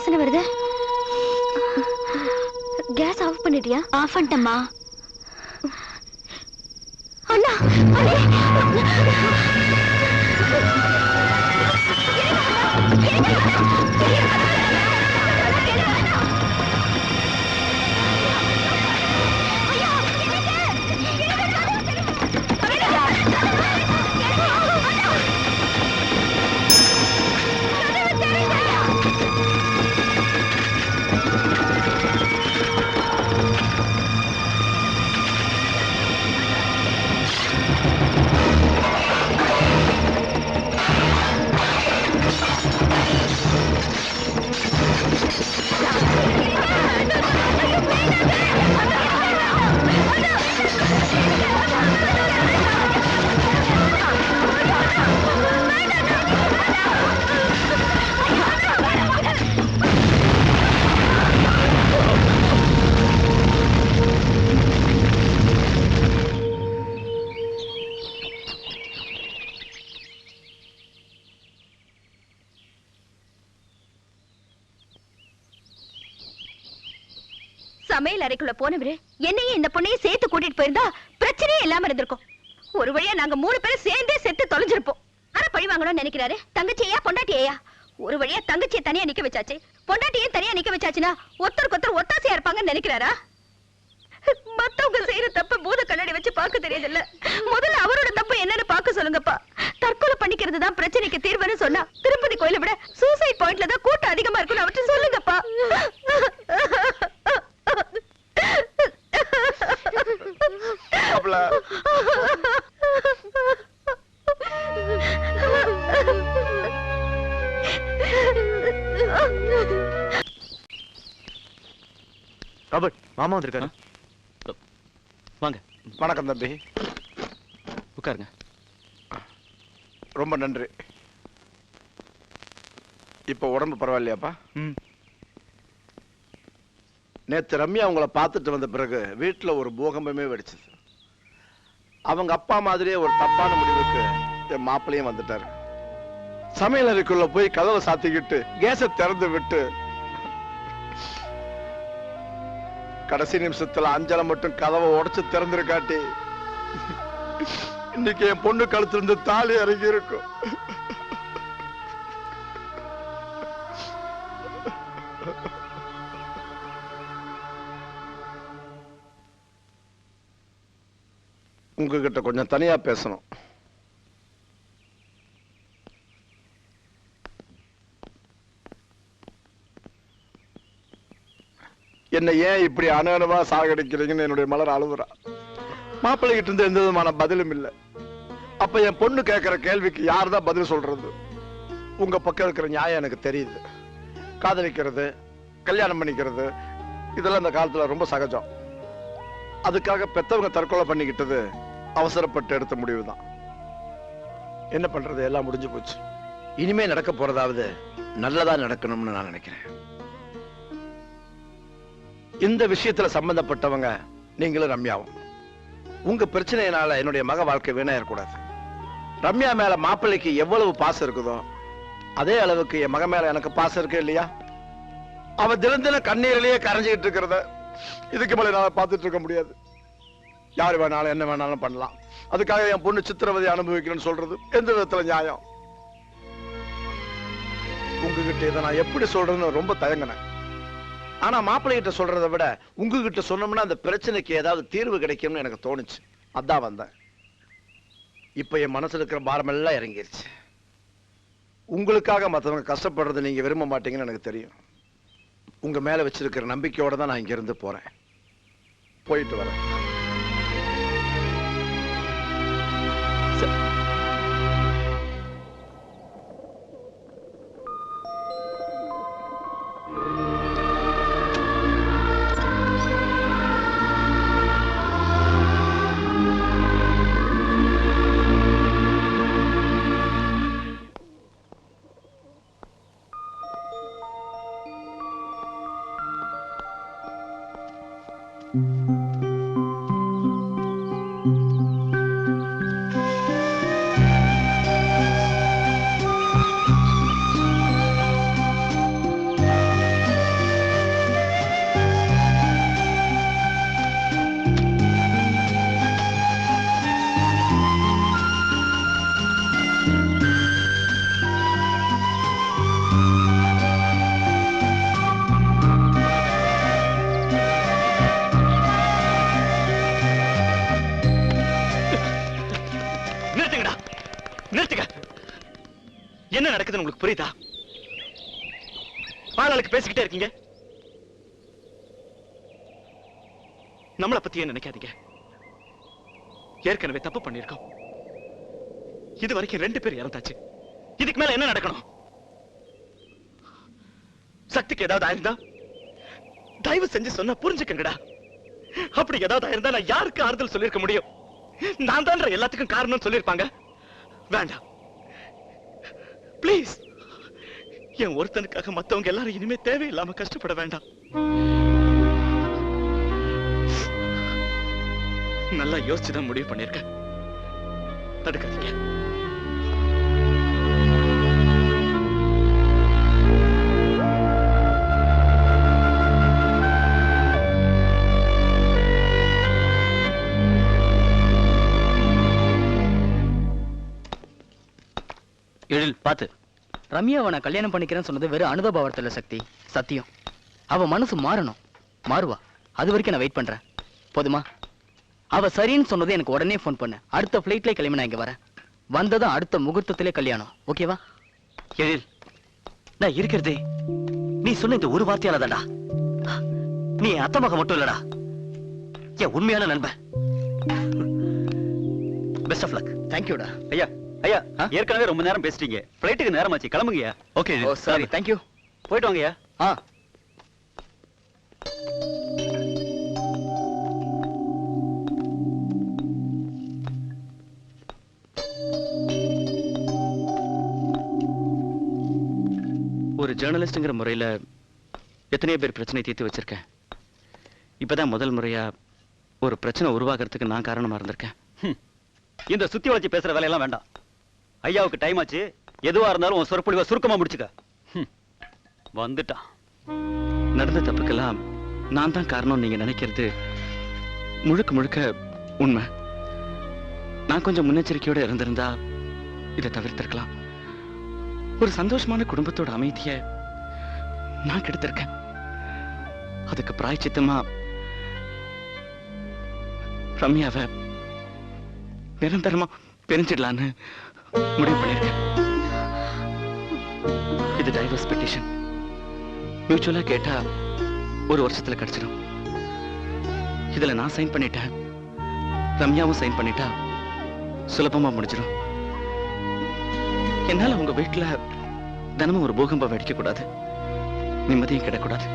வாசனை வருது. Case of பண்ணிட்டியா? ஆஃப் பண்ணிட்டேம்மா. அண்ணா சமையல் அறைக்குள்ள போனவரு என்னையும் இந்த பொண்ணையும் சேர்த்து கூட்டிட்டு போயிருந்தா பிரச்சனையே இல்லாம இருந்திருக்கும். ஒரு வழியா நாங்க 3 பேரும் சேர்ந்தே செத்து தொலைஞ்சிருப்போம். ஆனா பழி வாங்கணும்னு நினைக்கிறாரு. தங்கச்சியா பொண்டாட்டியா? ஒரு வழியா தங்கச்சியை தனியா நிக்க வச்சாச்சு. பொண்டாட்டியை தனியா நிக்க வச்சாச்சுன்னா ஒருத்தருக்கு ஒருத்தர் ஒத்தாசையா இருப்பாங்கன்னு நினைக்கிறாரா? மத்தவங்க செய்யற தப்பு பூத கண்ணாடி வச்சு பார்க்க தெரியுதுல்ல. முதல்ல அவரோட தப்பு என்னன்னு பார்க்க சொல்லுங்கப்பா. தற்கொலை பண்ணிக்கிறது தான் பிரச்சனைக்கு தீர்வுன்னு சொன்னா திருப்பதி கோயிலை விட சூசைட் பாயிண்ட்ல தான் கூட்டம் அதிகமா இருக்குன்னு அவற்றை சொல்லுங்கப்பா. ராபர்ட், மாமா வந்திருக்காரு. வாங்க. வணக்கம் தம்பி. உட்காருங்க. ரொம்ப நன்றி. இப்ப உடம்பு பரவாயில்லையாப்பா? நேத்து ரம்யா அவங்கள பார்த்துட்டு வந்த பிறகு வீட்டுல ஒரு பூகம்பமே வெடிச்சது. அவங்க அப்பா மாதிரியே ஒரு தப்பான முடிவுக்கு என் மாப்பிள்ளையும் வந்துட்டாரு. சமையல் அறைக்குள்ள போய் கதவை சாத்திக்கிட்டு கேஸை திறந்து விட்டு கடைசி நிமிஷத்துல அஞ்சலை மட்டும் கதவை உடைச்சு திறந்துருக்காட்டி இன்னைக்கு என் பொண்ணு கழுத்திலிருந்து தாலி இறங்கி இருக்கும். உங்ககிட்ட கொஞ்சம் தனியா பேசணும். என்ன ஏன் இப்படி அணுவா சாகடிக்கிறீங்கன்னு என்னுடைய மலர் அழுவுறா. மாப்பிள்ளை கிட்ட இருந்து எந்த விதமான பதிலும் இல்லை. அப்ப என் பொண்ணு கேட்கிற கேள்விக்கு யாருதான் பதில் சொல்றது? உங்க பக்கம் இருக்கிற நியாயம் எனக்கு தெரியுது. காதலிக்கிறது, கல்யாணம் பண்ணிக்கிறது இதெல்லாம் இந்த காலத்துல ரொம்ப சகஜம். அதுக்காக பெத்தவங்க தற்கொலை பண்ணிக்கிட்டது அவசரப்பட்டு எடுத்த முடிவுதான். என்ன பண்றது, எல்லாம் முடிஞ்சு போச்சு. இனிமே நடக்க போறதாவது நல்லதா நடக்கணும்னு நான் நினைக்கிறேன். இந்த விஷயத்துல சம்பந்தப்பட்டவங்க நீங்களும் ரம்யாவும். உங்க பிரச்சனையினால என்னுடைய மக வாழ்க்கை வீணாயிடக்கூடாது. ரம்யா மேல மாப்பிள்ளைக்கு எவ்வளவு பாசம் இருக்குதோ அதே அளவுக்கு என் மக மேல எனக்கு பாசம் இருக்கு இல்லையா? அவ தினம் தினம் கண்ணீரிலேயே கரைஞ்சிக்கிட்டு இருக்கிறத இதுக்கு மேல என்னால பார்த்துட்டு இருக்க முடியாது. யாரு வேணாலும் என்ன வேணாலும் பண்ணலாம். அதுக்காக என் பொண்ணு சித்திரவதை அனுபவிக்கணும்னு சொல்றது எந்த விதத்துல நியாயம்? உங்ககிட்ட இதை நான் எப்படி சொல்றதுன்னு ரொம்ப தயங்கினேன். ஆனா மாப்பிள்ளை கிட்ட சொல்றதை விட உங்ககிட்ட சொன்னோம்னா அந்த பிரச்சனைக்கு ஏதாவது தீர்வு கிடைக்கும்னு எனக்கு தோணுச்சு. அதான் வந்தேன். இப்ப என் மனசுல இருக்கிற பாரம் எல்லாம் இறங்கிருச்சு. உங்களுக்காக மற்றவங்க கஷ்டப்படுறது நீங்க விரும்ப மாட்டீங்கன்னு எனக்கு தெரியும். உங்க மேல வச்சிருக்கிற நம்பிக்கையோட தான் நான் இங்க இருந்து போறேன். போயிட்டு வரேன். நிறுத்துங்க. என்ன நடக்குதுன்னு உங்களுக்கு புரியுதா? ஆளாளுக்கு பேசிக்கிட்டே இருக்கீங்க. நம்மளை பத்தி ஏன் நினைக்காதீங்க. ஏற்கனவே தப்பு பண்ணிருக்கோம். இது வரைக்கும் 2 பேர் இறந்தாச்சு. இதுக்கு மேல என்ன நடக்கணும்? சக்திக்கு ஏதாவது ஆயிருந்தா தயவு செஞ்சு சொன்ன புரிஞ்சுக்கங்கடா. அப்படி ஏதாவது ஆயிருந்தா நான் யாருக்கு ஆறுதல் சொல்லிருக்க முடியும்? நான் தான் எல்லாத்துக்கும் காரணம் சொல்லிருப்பாங்க. வேண்டாம் பிளீஸ். என் ஒருத்தனுக்காக மத்தவங்க எல்லாரும் இனிமே தேவையில்லாம கஷ்டப்பட வேண்டாம். நல்லா யோசிச்சுதான் முடிவு பண்ணிருக்கேன். தடுக்காதீங்க. எழில் பாத்து. ரம்யாவை நான் கல்யாணம் பண்ணிக்கிறேன்னு சொன்னது வெறும் அனுபவத்துல சக்தி. சத்தியம். அவ மனசு மாறணும். மாறுவா. அது வரைக்கும் நான் வெயிட் பண்றேன். போதுமா? அவ சரின்னு சொன்னது எனக்கு உடனே போன் பண்ணு. அடுத்த பிளைட்ல கிளம்பி நான் இங்க வரேன். வந்ததும் அடுத்த முகூர்த்தத்திலே கல்யாணம். ஓகேவா? எழில், நான் இருக்கிறதே நீ சொன்ன இந்த ஒரு வார்த்தையால தான்டா. நீ என் அத்தை மகன் மட்டும் இல்லடா, என் உண்மையான நண்பன். Best of luck. தேங்க்யூடா. ஐயா ஐயா, ஏற்கனவே ரொம்ப நேரம் பேசிட்டீங்க. பிளைட்டுக்கு நேரமாச்சு, கிளம்புங்கய்யா. ஓகே. Oh sorry. தேங்க்யூ. போயிட்டு வாங்கய்யா. ஒரு ஜேர்னலிஸ்ட்ங்கிற முறையில எத்தனையோ பேர் பிரச்சனை தீர்த்து வச்சிருக்கேன். இப்பதான் முதல் முறையா ஒரு பிரச்சனை உருவாகிறதுக்கு நான் காரணமா இருந்திருக்கேன். இந்த சுத்தி வளைச்சு பேசுற வேலையெல்லாம் வேண்டாம். ஐயாவுக்கு டைம் ஆச்சு. எதுவா இருந்தாலும் உன் சொற்பொழிவை சுருக்கமா முடிச்சுக்க. வந்துட்டான். நடந்த தப்புக்கெல்லாம் நான் தான் காரணம் நீங்க நினைக்கிறது முழுக்க முழுக்க உண்மை. நான் கொஞ்சம் முன்னெச்சரிக்கையோட இருந்திருந்தா இதை தவிர்த்திருக்கலாம். ஒரு சந்தோஷமான குடும்பத்தோட அமைதியை நான் கெடுத்திருக்கேன். அதுக்கு பிராயச்சித்தமா ரம்யாவை நிரந்தரமா பிரிஞ்சிடலான்னு முடிவு பண்ணிருக்கேன். இது டைவர்ஸ் பெட்டிஷன். மியூச்சுவலா கேட்டா 1 வருஷத்துல கிடைச்சிடும். இதுல நான் சைன் பண்ணிட்டேன், ரம்யாவும் சைன் பண்ணிட்டா சுலபமா முடிஞ்சிடும். என்னால உங்க வீட்டுல தினமும் ஒரு பூகம்பம் வெடிக்க கூடாது, நிம்மதியும் கிடக்கூடாது.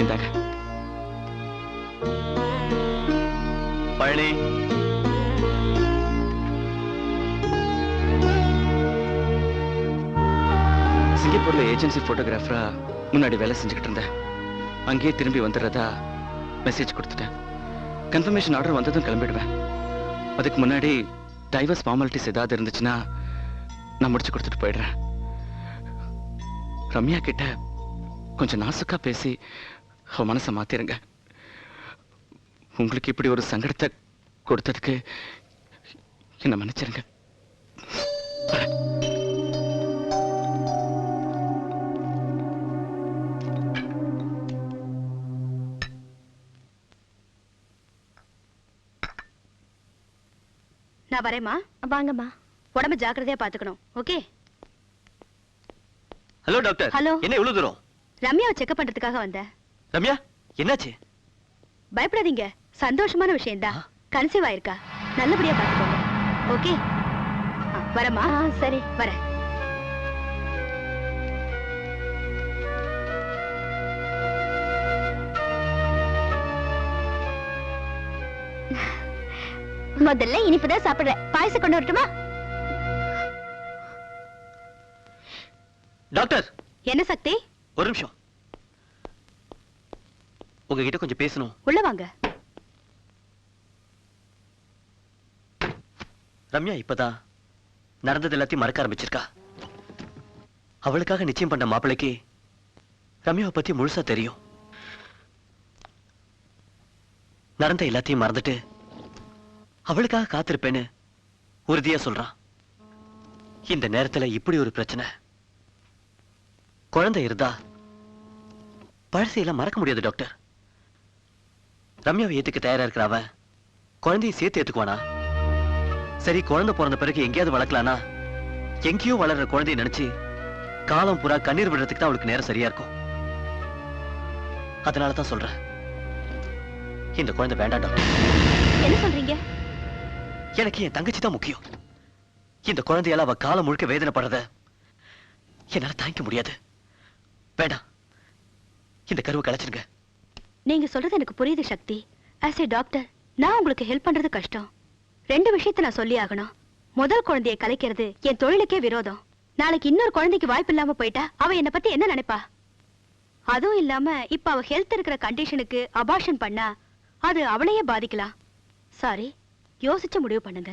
இந்தாங்க. பழனி, சிங்கப்பூர்ல ஏஜென்சி போட்டோகிராஃபரா முன்னாடி வேலை செஞ்சுக்கிட்டு இருந்தேன். அங்கேயே திரும்பி வந்துடுறதா மெசேஜ் கொடுத்துட்டேன். கன்ஃபர்மேஷன் ஆர்டர் வந்ததும் கிளம்பிடுவேன். அதுக்கு முன்னாடி டைவர்ஸ் ஃபார்மாலிட்டிஸ் ஏதாவது இருந்துச்சுன்னா நான் முடிச்சு கொடுத்துட்டு போயிடுறேன். ரம்யா கிட்ட கொஞ்சம் நாசுக்கா பேசி அவ மனசை மாத்திருங்க. உங்களுக்கு இப்படி ஒரு சங்கடத்தை கொடுத்ததுக்கு என்ன மன்னிச்சிருங்க. நான் வரேம்மா. வாங்கம்மா. உடம்பு ஜாக்கிரதையா பாத்துக்கணும். ஓகே. Hello doctor. ஹலோ. என்ன இவ்வளவு தூரம்? ரம்யாவை செக்அப் பண்றதுக்காக வந்தேன். ரம்யா, என்னாச்சு? பயப்படாதீங்க, சந்தோஷமான விஷயம் தான். கன்சீவ் ஆயிருக்கா. நல்லபடியா பாத்துக்கோங்க. ஓகே. வரமா? சரி. வரேன். முதல்ல இனிப்புதான் சாப்பிடுறேன். பாயசம் கொண்டு வரட்டுமா? டாக்டர். என்ன சக்தி? ஒரு நிமிஷம், உங்ககிட்ட கொஞ்சம் பேசணும். உள்ள வாங்க. ரம்யா இப்பதான் நடந்தது எல்லாத்தையும் மறக்க ஆரம்பிச்சிருக்கா. அவளுக்காக நிச்சயம் பண்ண மாப்பிள்ளைக்கு ரம்யாவை பத்தி முழுசா தெரியும். நடந்த எல்லாத்தையும் மறந்துட்டு அவளுக்காக காத்திருப்பேன்னு உறுதியா சொல்றான். இந்த நேரத்துல இப்படி ஒரு பிரச்சனை. குழந்தை இருந்தா பழசையெல்லாம் மறக்க முடியாது டாக்டர். ரம்யாவை ஏத்துக்க தயாரா இருக்கிற அவன் குழந்தையை சேர்த்து ஏத்துக்குவானா? சரி, குழந்தை பிறந்த பிறகு எங்கேயாவது வளர்க்கலானா எங்கேயோ வளர்ற குழந்தைய நினைச்சு காலம் பூரா கண்ணீர் விடுறதுக்கு தான் அவளுக்கு நேரம் சரியா இருக்கும். அதனாலதான் சொல்றேன், இந்த குழந்தை வேண்டாம் டாக்டர். என்ன சொல்றீங்க? எனக்கு என் தங்கச்சி தான் முக்கியம். இந்த குழந்தையால அவ காலம் முழுக்க வேதனைப்படுறத என்னால தாங்கிக்க முடியாது. வேண்டாம், இந்த கருவை கலைச்சிருங்க. நீங்க சொல்றது எனக்கு புரியுது சக்தி. ஆஸ் ஏ டாக்டர் நான் உங்களுக்கு ஹெல்ப் பண்றது கஷ்டம். 2 விஷயத்தை நான் சொல்லி ஆகணும். முதல் குழந்தையை கலைக்கிறது என் தொழிலுக்கே விரோதம். நாளைக்கு இன்னொரு குழந்தைக்கு வாய்ப்பு இல்லாம போயிட்டா அவ என்ன பத்தி என்ன நினைப்பா? அதுவும் இல்லாம இப்ப அவ ஹெல்த் இருக்கிற கண்டிஷனுக்கு அபார்ஷன் பண்ணா அது அவளையே பாதிக்கலாம். சாரி, யோசிச்சு முடிவு பண்ணுங்க.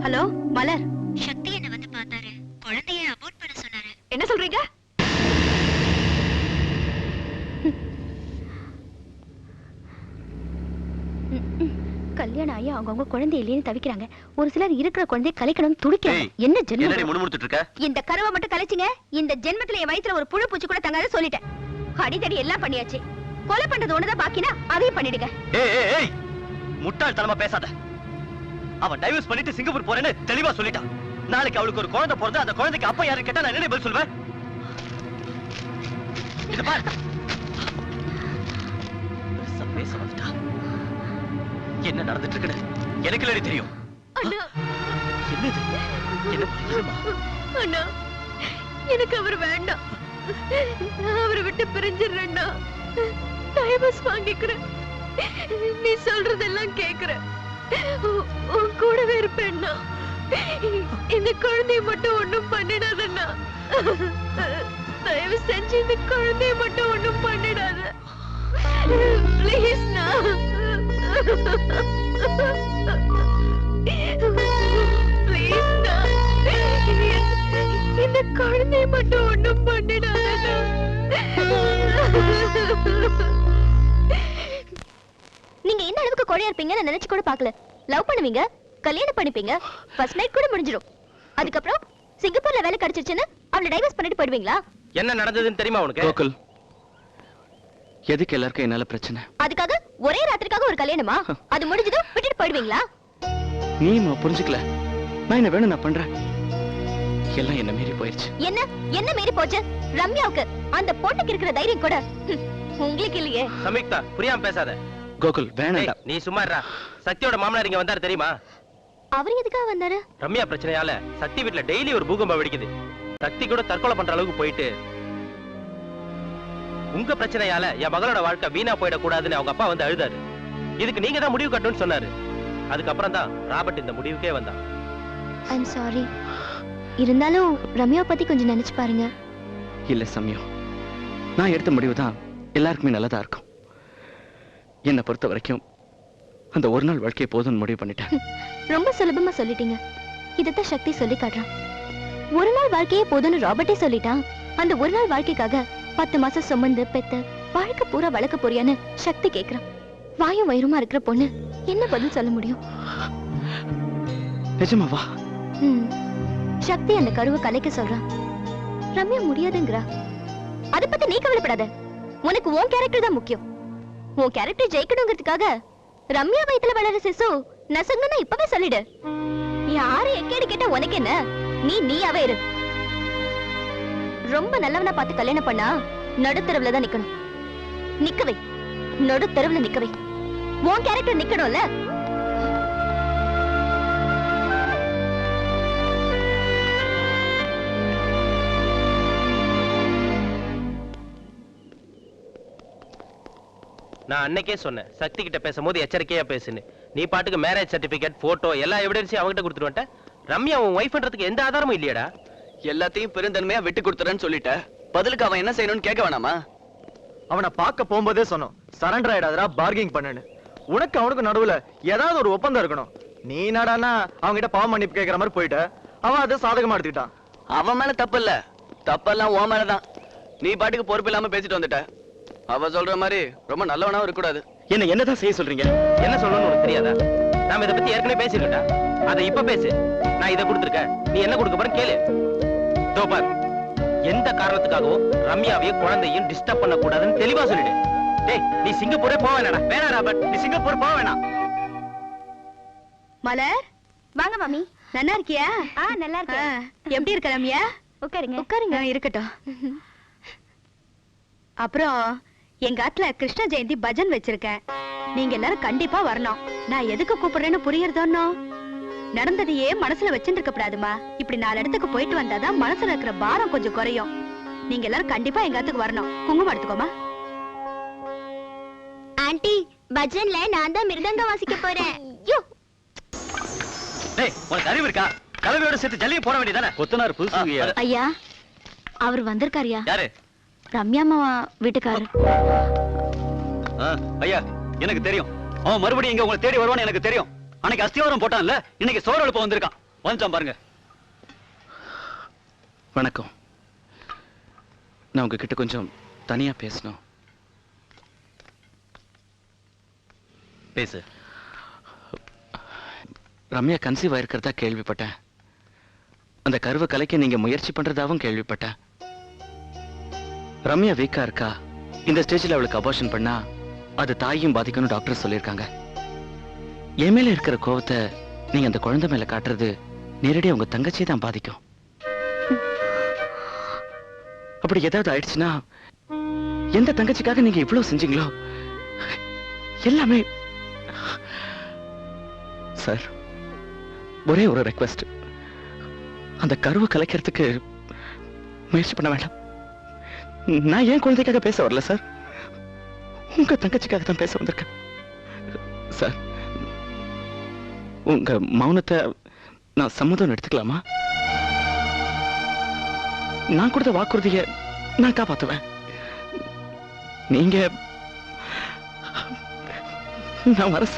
ஹலோ மலர், சக்தி என்ன வந்து பார்த்தாரு. குழந்தைய அபோர்ட் பண்ண சொன்னாரு. என்ன சொல்றீங்க? கல்யாணம் ஆகி அவங்கவுங்க குழந்தை இல்லைன்னு தவிக்கிறாங்க. ஒரு சிலர் இருக்கிற குழந்தைய கலைக்கணும்னு துடிக்கிறாங்க. என்ன ஜென்மம்? முணுமுணுத்துட்டு இருக்க? இந்த கருவை மட்டும் கலைச்சிங்க, இந்த ஜென்மத்துல என் வயித்துல ஒரு புழு பூச்சி கூட தங்காத சொல்லிட்டேன். அடித்தடி எல்லாம் பண்ணியாச்சு. கொலை பண்றது ஒண்ணுதான் பாக்கினா அதையும் பண்ணிடுங்க. ஏய், முட்டாள்தனமா பேசாத. அவன் டைவர்ஸ் பண்ணிட்டு சிங்கப்பூர் போறேன்னு தெளிவா சொல்லிட்டான். நாளைக்கு அவளுக்கு ஒரு குழந்தை பிறந்து அந்த குழந்தைக்கு அப்பா யாரு கேட்டா நான் என்ன பதில் சொல்வேன்? இது பாரு, பேச வந்துட்டா. என்ன நடந்துட்டு இருக்குன்னு எனக்கு இல்லடி தெரியும். என்னது? என்ன பையமா? அண்ணா, எனக்கு அவர் வேண்டாம். நான் அவரை விட்டு பிரிஞ்சிடுறேன்னா டைவர்ஸ் வாங்கிக்கிறேன். நீ சொல்றதெல்லாம் கேக்குறேன். உன் கூடவே இருப்பேன்னா. இந்த குழந்தைய மட்டும் ஒண்ணும் பண்ணிடாதண்ணா. தயவு செஞ்சு இந்த குழந்தைய மட்டும் ஒண்ணும் பண்ணிடாத. பிளீஸ் நா. பிளீஸ் நா. இந்த குழந்தைய மட்டும் ஒண்ணும் பண்ணிடாத. நீங்க என்ன அளவுக்கு கொடையா இருப்பீங்கன்னு நினைச்சு கூட பார்க்கல. லவ் பண்ணுவீங்க, கல்யாணம் பண்ணிப்பீங்க, ஃபர்ஸ்ட் நைட் கூட முடிஞ்சிடும். அதுக்கப்புறம் சிங்கப்பூர்ல வேலை கிடைச்சிருச்சுன்னு அவளை டைவர்ஸ் பண்ணிட்டு போயிடுவீங்களா? என்ன நடந்ததுன்னு தெரியுமா உனக்கு? கோகுல், எதுக்கு எல்லாருக்கும் என்னால பிரச்சனை? அதுக்காக ஒரே ராத்திரிக்காக ஒரு கல்யாணமா? அது முடிஞ்சதும் விட்டுட்டு போயிடுவீங்களா? நீ புரிஞ்சுக்கல. நான் என்ன வேணும் நான் பண்றேன். எல்லாம் என்ன மீறி போயிருச்சு. என்ன மீறி போச்சு? ரம்யாவுக்கு அந்த பொண்ணுக்கு இருக்கிற தைரியம் கூட உங்களுக்கு இல்லையே. சமீக்தா, புரியாம பேசாத. கோகுல் வேணாம்டா. நீ சும்மா இருடா. சக்தியோட மாமனார் இங்க வந்தாரு தெரியுமா? அவர் எதுக்காக வந்தாரு? ரம்யா பிரச்சனையால சக்தி வீட்ல டெய்லி ஒரு பூகம்பம் வெடிக்குது. சக்தி கூட தற்கொலை பண்ற அளவுக்கு போயிட்டு, உங்க பிரச்சனையால என் மகளோட வாழ்க்கை வீணா போயிடக்கூடாதுன்னு அவங்க அப்பா வந்து அழுதாரு. இதுக்கு நீங்க தான் முடிவு கட்டணும்னு சொன்னாரு. அதுக்கப்புறம் தான் ராபர்ட் இந்த முடிவுக்கே வந்தான். I'm sorry. இருந்தாலும் ரம்யா பத்தி கொஞ்சம் நினைச்சு பாருங்க. இல்ல சமயம், நான் எடுத்த முடிவு தான் எல்லாருக்குமே நல்லதா இருக்கும். என்னை பொறுத்த வரைக்கும் அந்த ஒரு நாள் வாழ்க்கையை போதும்னு முடிவு பண்ணிட்டேன். ரொம்ப சுலபமா சொல்லிட்டீங்க. இதத்தான் சக்தி சொல்லி காட்டுறான். ஒரு நாள் வாழ்க்கையே போதும்னு ராபர்ட்டே சொல்லிட்டான். அந்த ஒரு நாள் வாழ்க்கைக்காக 10 மாசம் சுமந்து பெத்த வாழ்க்கை பூரா வளர்க்க போறியான்னு சக்தி கேக்குறான். வாயும் வயிறுமா இருக்கிற பொண்ணு என்ன பதில் சொல்ல முடியும்? நிஜமாவா? சக்தி அந்த கருவை கலைக்க சொல்றான். ரம்யா முடியாதுங்கிறா. அத பத்தி நீ கவலைப்படாத. உனக்கு உன் கேரக்டர் தான் முக்கியம். உன் கேரக்டர் ஜெயிக்கணுங்கிறதுக்காக ரம்யா வயித்துல வளர சிசு நசங்கன்னு இப்பவே சொல்லிடு. யாரு எக்கேடு கேட்டா உனக்கு என்ன? நீயாவே இரு. ரொம்ப நல்லவனா பார்த்து கல்யாணம் பண்ணா நடுத்தெருவுல தான் நிக்கணும். நிக்கவை, நடுத்தெருவுல நிக்கவை. உன் கேரக்டர் நிக்கணும்ல. நான் அன்னைக்கே சொன்னேன், சக்தி கிட்ட பேசும்போது எச்சரிக்கையா பேசுன்னு. நீ பாட்டுக்கு மேரேஜ் சர்டிபிகேட், போட்டோ எல்லா எவிடன்ஸையும் அவங்கிட்ட கொடுத்துட்டு வந்துட்ட. ரம்யா உன் ஒய்ஃப்ன்றதுக்கு எந்த ஆதாரமும் இல்லையடா. எல்லாத்தையும் பெருந்தன்மையா விட்டு கொடுத்துறேன்னு சொல்லிட்ட. பதிலுக்கு அவன் என்ன செய்யணும்னு கேட்க வேணாமா? அவனை பார்க்க போகும்போதே சொன்னோம், சரண்டர் ஆயிடாதடா, பார்கிங் பண்ணுன்னு. உனக்கு அவனுக்கு நடுவுல ஏதாவது ஒரு ஒப்பந்தம் இருக்கணும். நீ என்னடானா அவன்கிட்ட பாவம் மன்னிப்பு கேட்கற மாதிரி போயிட்ட. அவன் அதை சாதகமா எடுத்துக்கிட்டான். அவன் மேல தப்பு இல்ல, தப்பெல்லாம் உன் மேலதான். நீ பாட்டுக்கு பொறுப்பு இல்லாம பேசிட்டு வந்துட்ட. அவ சொல்ற மாதிரி ரொம்ப நல்லவனாவும் இருக்கக்கூடாது. என்னதான் செய்ய சொல்றீங்க? என்ன சொல்லணும்னு உனக்கு தெரியாதா? நாம இதை பத்தி ஏற்கனவே பேசிருக்கா. அதை இப்ப பேசு. நான் இதை கொடுத்துருக்கேன், நீ என்ன கொடுக்க போறேன்னு கேளு. தோபார், எந்த காரணத்துக்காகவும் ரம்யாவையும் குழந்தையும் டிஸ்டர்ப் பண்ண கூடாதுன்னு தெளிவா சொல்லிடு. டேய் நீ சிங்கப்பூரே போக வேணாடா. வேணா ராபர்ட், நீ சிங்கப்பூர் போக வேணாம். மலர் வாங்க மாமி. நல்லா இருக்கியா? நல்லா இருக்கேன். எப்படி இருக்க ரம்யா? உட்காருங்க. உட்காருங்க. இருக்கட்டும். அப்புறம் எங்க ஆத்துல கிருஷ்ண ஜெயந்தி பஜன் வச்சிருக்கேன். நீங்க எல்லாரும் கண்டிப்பா வரணும். நான் எதுக்கு கூப்பிடுறேன்னு புரியுறதோன்னோ? நடந்ததையே மனசுல வச்சுட்டு இருக்க கூடாதுமா. இப்படி 4 இடத்துக்கு போயிட்டு வந்தாதான் மனசுல இருக்கிற பாரம் கொஞ்சம் குறையும். நீங்க எல்லாரும் கண்டிப்பா எங்க ஆத்துக்கு வரணும். குங்குமம் எடுத்துக்கோமா. ஆண்டி, பஜன்ல நான் தான் மிருதங்கம் வாசிக்க போறேன். டேய் உனக்கு அறிவு இருக்கா? கலவையோட சேர்த்து ஜல்லியை போட வேண்டியதானே? கொத்தனார் புதுசுங்கய்யா. ஐயா, அவர் வந்திருக்காருயா. யாரு? ரம்யா அம்மா வீட்டுக்காரர். ஐயா எனக்கு தெரியும். அவன் மறுபடியும் இங்க உங்களை தேடி வருவான்னு எனக்கு தெரியும். அன்னைக்கு அஸ்திவாரம் போட்டான்ல, இன்னைக்கு சோறு எழுப்ப வந்திருக்கான். வந்துட்டான் பாருங்க. வணக்கம். நான் உங்ககிட்ட கொஞ்சம் தனியா பேசணும். பேசு. ரம்யா கன்சீவ் ஆயிருக்கிறதா கேள்விப்பட்டேன். அந்த கருவை கலைக்க நீங்க முயற்சி பண்றதாவும் கேள்விப்பட்டேன். ரம்யா வீக்கா இருக்கா. இந்த ஸ்டேஜ்ல அவளுக்கு அபார்ஷன் பண்ணா அது தாயும் பாதிக்கும்னு டாக்டர் சொல்லியிருக்காங்க. என் மேல இருக்கிற கோவத்தை நீங்க அந்த குழந்தை மேல காட்டுறது நேரடியா உங்க தங்கச்சியை தான் பாதிக்கும். அப்படி ஏதாவது ஆயிடுச்சுன்னா எந்த தங்கச்சிக்காக நீங்க இவ்வளவு செஞ்சீங்களோ எல்லாமே. சார், ஒரே ஒரு ரெக்வெஸ்ட். அந்த கருவை கலைக்கிறதுக்கு முயற்சி பண்ண வேண்டாம். நான் ஏன் குழந்தைக்காக பேச வரல சார், உங்க தங்கச்சிக்காக தான் பேச வந்திருக்கேன். சார், உங்க மௌனத்தை நான் சம்மதம் எடுத்துக்கலாமா? நான் கொடுத்த வாக்குறுதியை நான் காப்பாத்துவேன். நீங்க நான் வரேன்.